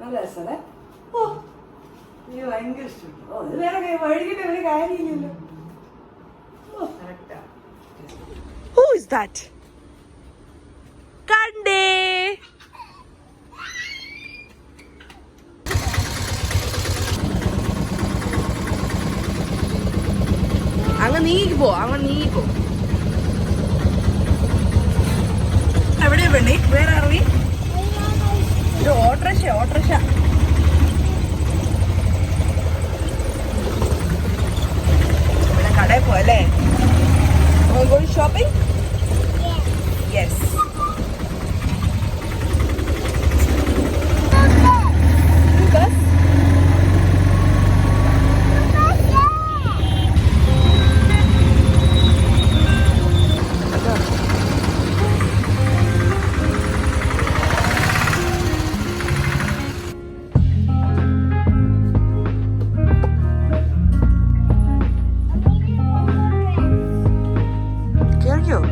നല്ല രസമല്ലേ? ഓ എനിക്ക് ഭയങ്കര ഇഷ്ടപ്പെട്ടു. ഓ ഇത് വേറെ വഴുകിട്ട് ഒരു കാര്യമില്ലല്ലോ. ഓ കറക്റ്റാ. Who is that? കണ്ടേ അങ്ങ് നീങ്ങിപ്പോ. എവിടെയാ പെണ്ണി? വേറെ ഇറങ്ങി ഒരു ഓട്ടോറിക്ഷ ഇവിടെ കടയിൽ പോയല്ലേ? Shopping? Yes.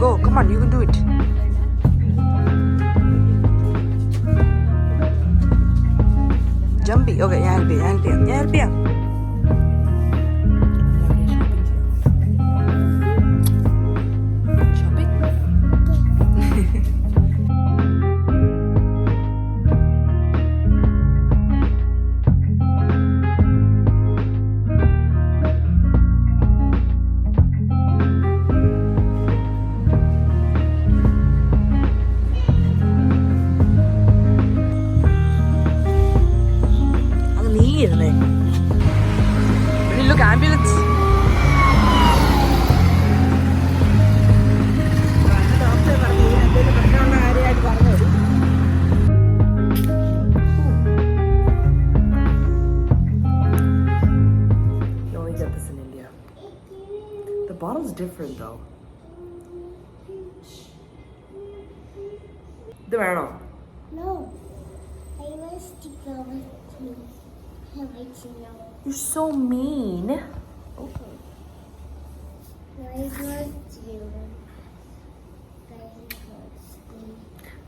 Go, come on, you can do it. Jumpy. Okay, ഞാൻ help ചെയ്യാം. Shopping? Look, ambulance. You only get this in India. The bottle's different though. ഇത് വേണോ? No. I want to go with you. You're so mean. Oh. I want you.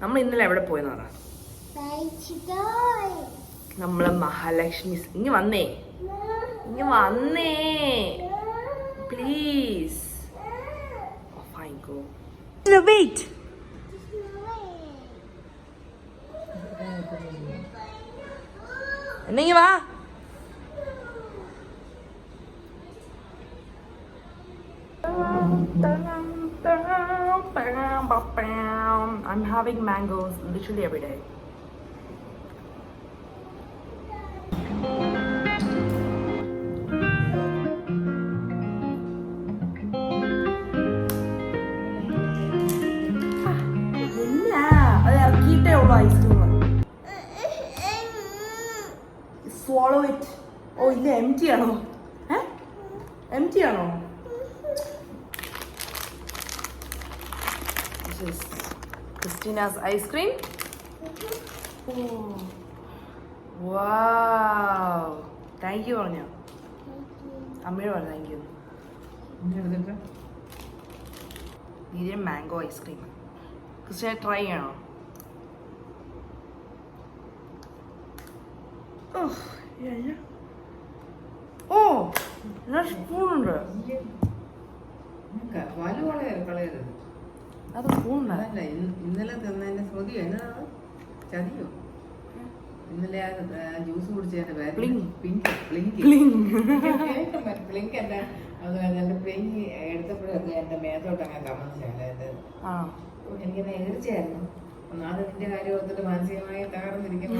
നമ്മൾ ഇന്നലെ എവിടെ പോയെന്ന് പറ? നമ്മള് മഹാലക്ഷ്മി. ഇങ്ങ് വന്നേ പ്ലീസ്. Fine, go. വെയിറ്റ്. എന്നെങ്കി വാ. I'm having mangoes literally every day. Swallow it. Oh, ഇത് empty ആണോ? Empty ആണോ? This is Christina's ice cream. Oh. Wow. Thank you പറഞ്ഞോ? അമ്മയോട് പറഞ്ഞു താങ്ക് യു. ഇതിന് മാംഗോ ഐസ്ക്രീം. ക്രിസ്റ്റിന ട്രൈ ചെയ്യണോ? ഓ സ്പൂണുണ്ട്. അത് സ്പൂണല്ല. ഇന്നലെ തന്നതിന്റെ സ്മൃതി എന്നതാണ്? ചതിയോ? ഇന്നലെ ജ്യൂസ് കുടിച്ചതിന്റെ പ്ലിങ്ക് എന്റെ പ്ലിങ്ക് എടുത്തപ്പോഴൊക്കെ എന്റെ മേത്തോട്ട് അങ്ങനെ കമന്നില്ല. എനിക്കെന്നെ എതിർച്ചയായിരുന്നു. ഒന്നാമത് നിന്റെ കാര്യം ഓർത്തിട്ട് മാനസികമായി തകർന്നിരിക്കുന്നു.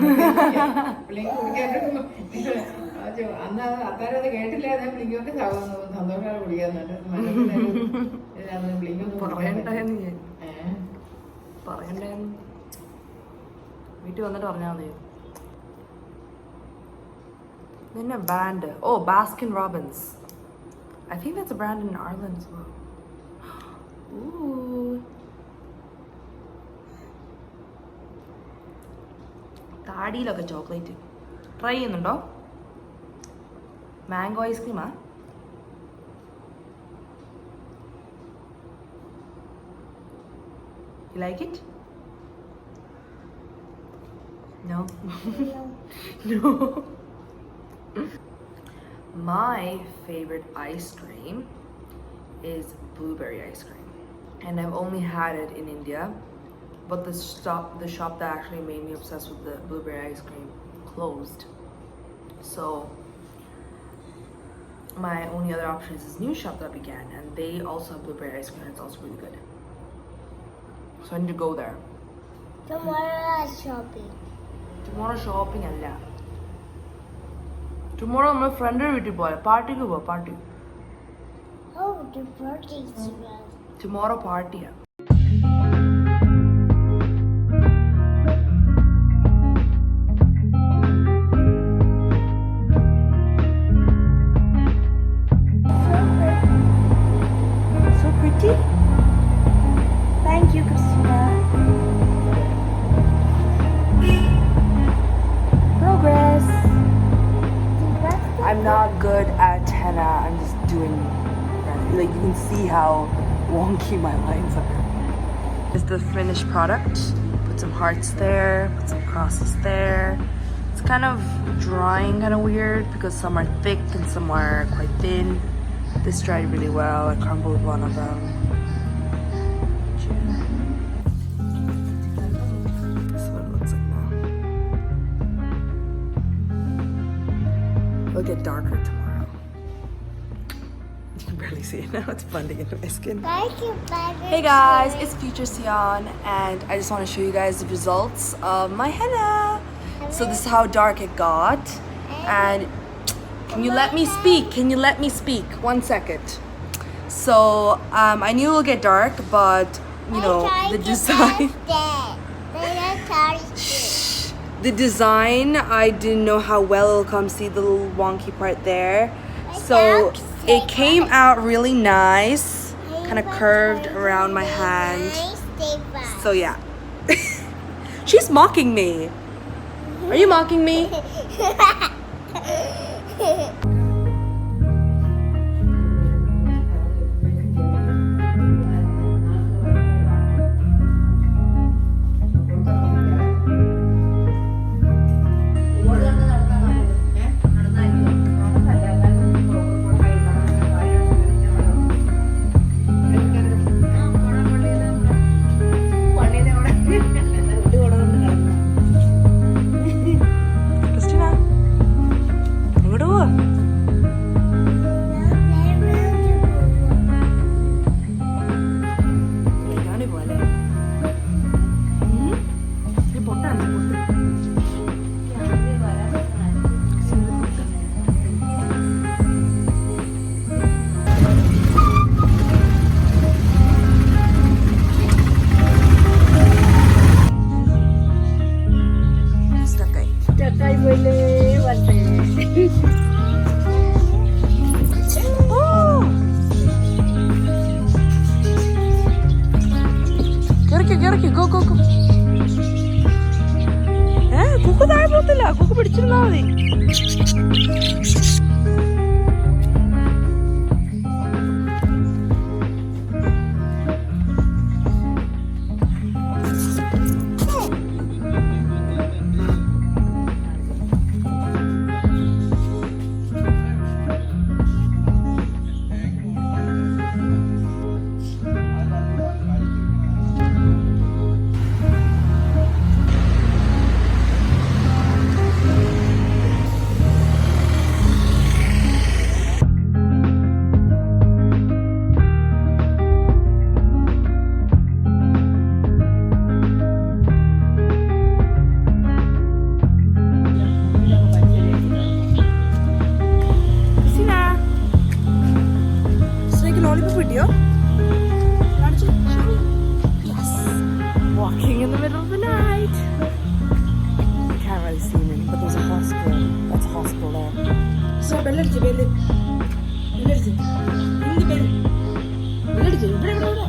പ്ലിങ്ക് കുടിക്കാനായിട്ട് അന്ന് അത്താരം അത് കേട്ടില്ല. ഞാൻ പ്ലിങ്കൊക്കെ സന്തോഷമായി കുടിക്കാന്നുണ്ട്. പറയണ്ടായിരുന്നു. വീട്ടിൽ വന്നിട്ട് പറഞ്ഞാൽ മതി. നിന്നെ ബ്രാൻഡ്. ഓ, Baskin Robbins. I think that's a brand in Ireland as well. Ooh. താടിയിലൊക്കെ ചോക്ലേറ്റ്. ട്രൈ ചെയ്യുന്നുണ്ടോ? മാംഗോ ഐസ്ക്രീമാ? You like it? No? No. No. My favorite ice cream is blueberry ice cream. And I've only had it in India. But the shop that actually made me obsessed with the blueberry ice cream closed. So my only other option is this new shop that began, and they also have blueberry ice cream and it's also really good. So I need to go there. Tomorrow I'm shopping. Tomorrow shopping അല്ല. Tomorrow my friend വീട്ടിൽ പോവാം. പാർട്ടിക്ക് പോവാം. Party. Oh, the birthday tomorrow. Tomorrow party. So pretty. Thank you, Christina. Progress. I'm not good at henna. I'm just doing that. Like you can see how wonky my lines are. This is the finished product. Put some hearts there, put some crosses there. It's kind of drying, kind of weird because some are thick and some are quite thin. This dried really well. I crumbled one of them. This is what it looks like now. It'll get darker tomorrow. You can barely see it now. It's blending into my skin. Thank you, baby. Hey guys, it's Future Sion, and I just want to show you guys the results of my henna. So this is how dark it got. And can you let me speak? Can you let me speak? 1 second. So I knew it'll get dark, but you know the design. The design, I didn't know how well it'll come. See the little wonky part there. So it came out really nice, kind of curved around my hand. So yeah. She's mocking me. Are you mocking me? Christina, എങ്ങോട്ട് പോവാ? ഇതാണ് പോലെ. ഇത് പൊട്ടാണ് പൊട്ട്. Stuck ആയി. Oh! കേറിക്കോ, go, go, go. Kuku താഴെ പോകത്തില്ല, കുക്കു പിടിച്ചിരുന്നാ മതി. Lollipop video? Yes. Walking in the middle of the night. You can't really see me, but there's a hospital. That's a hospital there. So, bell.